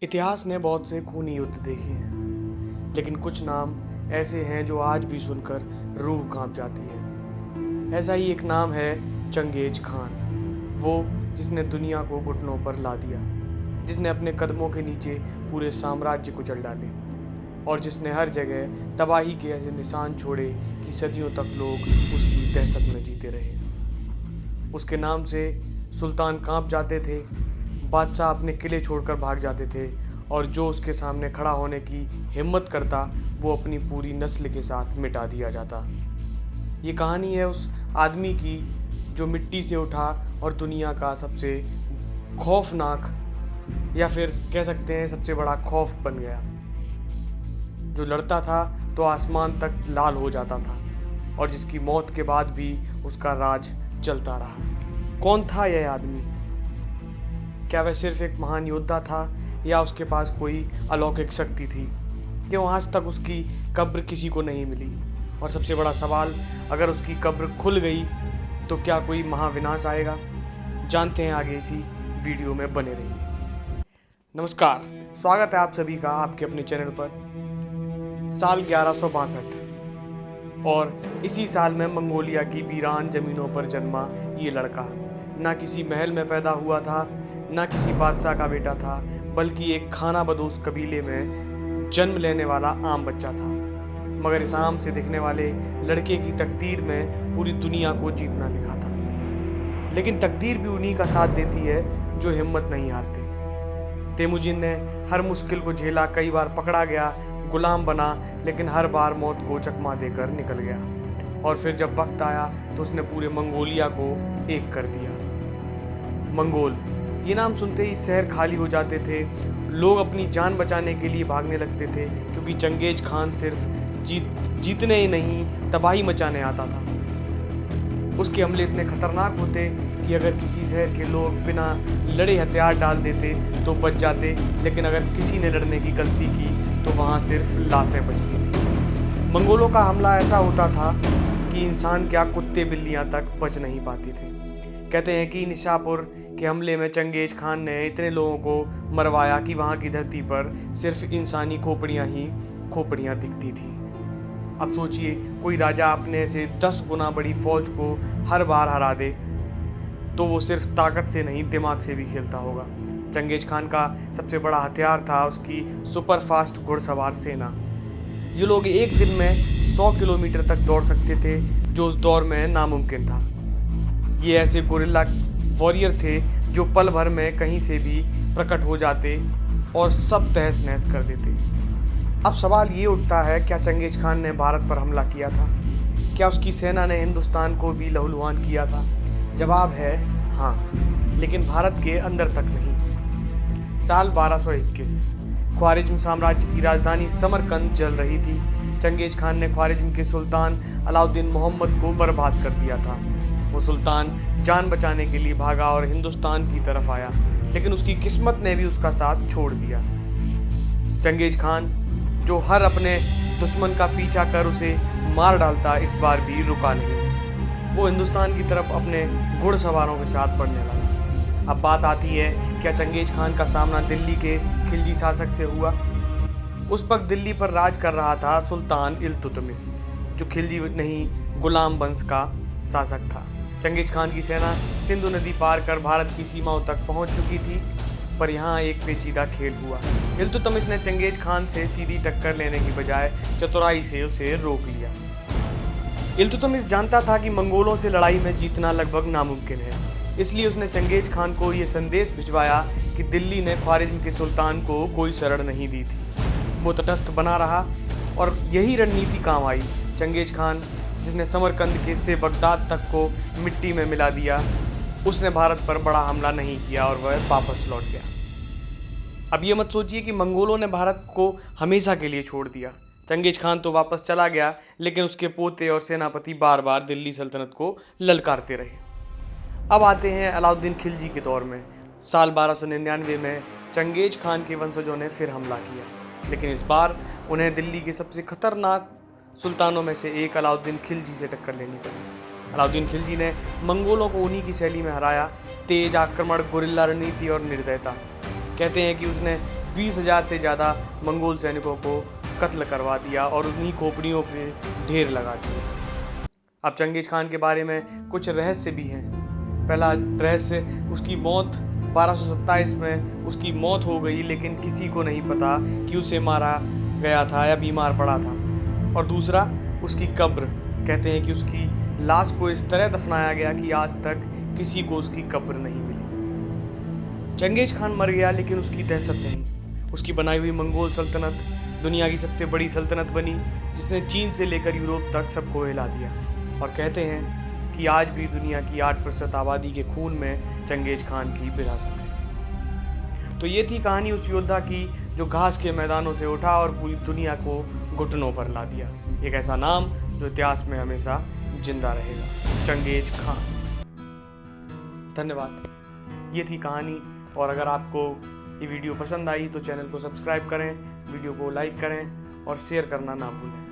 इतिहास ने बहुत से खूनी युद्ध देखे हैं, लेकिन कुछ नाम ऐसे हैं जो आज भी सुनकर रूह कांप जाती है। ऐसा ही एक नाम है चंगेज खान, वो जिसने दुनिया को घुटनों पर ला दिया, जिसने अपने कदमों के नीचे पूरे साम्राज्य को जल डाले और जिसने हर जगह तबाही के ऐसे निशान छोड़े कि सदियों तक लोग उसकी दहशत में जीते रहे। उसके नाम से सुल्तान कांप जाते थे, बादशाह अपने किले छोड़कर भाग जाते थे और जो उसके सामने खड़ा होने की हिम्मत करता वो अपनी पूरी नस्ल के साथ मिटा दिया जाता। ये कहानी है उस आदमी की जो मिट्टी से उठा और दुनिया का सबसे खौफनाक या फिर कह सकते हैं सबसे बड़ा खौफ बन गया। जो लड़ता था तो आसमान तक लाल हो जाता था और जिसकी मौत के बाद भी उसका राज चलता रहा। कौन था यह आदमी? क्या वह सिर्फ एक महान योद्धा था या उसके पास कोई अलौकिक शक्ति थी? क्यों आज तक उसकी कब्र किसी को नहीं मिली? और सबसे बड़ा सवाल, अगर उसकी कब्र खुल गई तो क्या कोई महाविनाश आएगा? जानते हैं आगे इसी वीडियो में, बने रहिए। नमस्कार, स्वागत है आप सभी का आपके अपने चैनल पर। साल 1162 और इसी साल में मंगोलिया की वीरान जमीनों पर जन्मा ये लड़का ना किसी महल में पैदा हुआ था, ना किसी बादशाह का बेटा था, बल्कि एक खाना बदोश कबीले में जन्म लेने वाला आम बच्चा था। मगर इस आम से दिखने वाले लड़के की तकदीर में पूरी दुनिया को जीतना लिखा था। लेकिन तकदीर भी उन्हीं का साथ देती है जो हिम्मत नहीं हारते। तेमुजिन ने हर मुश्किल को झेला, कई बार पकड़ा गया, गुलाम बना, लेकिन हर बार मौत को चकमा देकर निकल गया। और फिर जब वक्त आया तो उसने पूरे मंगोलिया को एक कर दिया। मंगोल, ये नाम सुनते ही शहर खाली हो जाते थे। लोग अपनी जान बचाने के लिए भागने लगते थे, क्योंकि चंगेज खान सिर्फ जीतने ही नहीं तबाही मचाने आता था। उसके हमले इतने खतरनाक होते कि अगर किसी शहर के लोग बिना लड़े हथियार डाल देते तो बच जाते, लेकिन अगर किसी ने लड़ने की गलती की तो वहाँ सिर्फ लाशें बचती थी। मंगोलों का हमला ऐसा होता था कि इंसान क्या, कुत्ते बिल्लियाँ तक बच नहीं पाती थी। कहते हैं कि निशापुर के हमले में चंगेज खान ने इतने लोगों को मरवाया कि वहाँ की धरती पर सिर्फ इंसानी खोपड़ियाँ ही खोपड़ियाँ दिखती थी। अब सोचिए, कोई राजा अपने से 10 गुना बड़ी फौज को हर बार हरा दे तो वो सिर्फ ताकत से नहीं दिमाग से भी खेलता होगा। चंगेज खान का सबसे बड़ा हथियार था उसकी सुपर फास्ट घुड़सवार सेना। ये लोग एक दिन में 100 किलोमीटर तक दौड़ सकते थे, जो उस दौर में नामुमकिन था। ये ऐसे गोरिल्ला वॉरियर थे जो पल भर में कहीं से भी प्रकट हो जाते और सब तहस नहस कर देते। अब सवाल ये उठता है, क्या चंगेज खान ने भारत पर हमला किया था? क्या उसकी सेना ने हिंदुस्तान को भी लहूलुहान किया था? जवाब है हाँ, लेकिन भारत के अंदर तक नहीं। साल 1221, ख्वारिज्म साम्राज्य की राजधानी समरकंद जल रही थी। चंगेज खान ने ख्वारिज्म के सुल्तान अलाउद्दीन मोहम्मद को बर्बाद कर दिया था। वो सुल्तान जान बचाने के लिए भागा और हिंदुस्तान की तरफ आया, लेकिन उसकी किस्मत ने भी उसका साथ छोड़ दिया। चंगेज खान, जो हर अपने दुश्मन का पीछा कर उसे मार डालता, इस बार भी रुका नहीं। वो हिंदुस्तान की तरफ अपने घुड़सवारों के साथ बढ़ने लगा। अब बात आती है, क्या चंगेज खान का सामना दिल्ली के खिलजी शासक से हुआ? उस वक्त दिल्ली पर राज कर रहा था सुल्तान इल्तुतमिश, जो खिलजी नहीं गुलाम वंश का शासक था। चंगेज खान की सेना सिंधु नदी पार कर भारत की सीमाओं तक पहुंच चुकी थी, पर यहाँ एक पेचीदा खेल हुआ। इल्तुतमिश ने चंगेज खान से सीधी टक्कर लेने की बजाय चतुराई से उसे रोक लिया। इल्तुतमिश जानता था कि मंगोलों से लड़ाई में जीतना लगभग नामुमकिन है, इसलिए उसने चंगेज खान को ये संदेश भिजवाया कि दिल्ली ने ख्वारिज्म के सुल्तान को कोई शरण नहीं दी थी। वो तटस्थ बना रहा और यही रणनीति काम आई। चंगेज खान, जिसने समरकंद के से बगदाद तक को मिट्टी में मिला दिया, उसने भारत पर बड़ा हमला नहीं किया और वह वापस लौट गया। अब ये मत सोचिए कि मंगोलों ने भारत को हमेशा के लिए छोड़ दिया। चंगेज खान तो वापस चला गया, लेकिन उसके पोते और सेनापति बार बार दिल्ली सल्तनत को ललकारते रहे। अब आते हैं अलाउद्दीन खिलजी के दौर में। साल 1299 में चंगेज खान के वंशजों ने फिर हमला किया, लेकिन इस बार उन्हें दिल्ली के सबसे खतरनाक सुल्तानों में से एक अलाउद्दीन खिलजी से टक्कर लेनी पड़ी। अलाउद्दीन खिलजी ने मंगोलों को उन्हीं की शैली में हराया, तेज आक्रमण, गुरिल्ला रणनीति और निर्दयता। कहते हैं कि उसने 20,000 से ज़्यादा मंगोल सैनिकों को कत्ल करवा दिया और उन्हीं खोपड़ियों पे ढेर लगा दिए। अब चंगेज खान के बारे में कुछ रहस्य भी हैं। पहला रहस्य, उसकी मौत 1227 में उसकी मौत हो गई, लेकिन किसी को नहीं पता कि उसे मारा गया था या बीमार पड़ा था। और दूसरा, उसकी कब्र, कहते हैं कि उसकी लाश को इस तरह दफनाया गया कि आज तक किसी को उसकी कब्र नहीं मिली। चंगेज खान मर गया, लेकिन उसकी दहशत नहीं। उसकी बनाई हुई मंगोल सल्तनत दुनिया की सबसे बड़ी सल्तनत बनी, जिसने चीन से लेकर यूरोप तक सबको हिला दिया। और कहते हैं कि आज भी दुनिया की 8% आबादी के खून में चंगेज खान की विरासत है। तो ये थी कहानी उस योद्धा की जो घास के मैदानों से उठा और पूरी दुनिया को घुटनों पर ला दिया। एक ऐसा नाम जो इतिहास में हमेशा जिंदा रहेगा, चंगेज खान। धन्यवाद। ये थी कहानी। और अगर आपको ये वीडियो पसंद आई तो चैनल को सब्सक्राइब करें, वीडियो को लाइक करें और शेयर करना ना भूलें।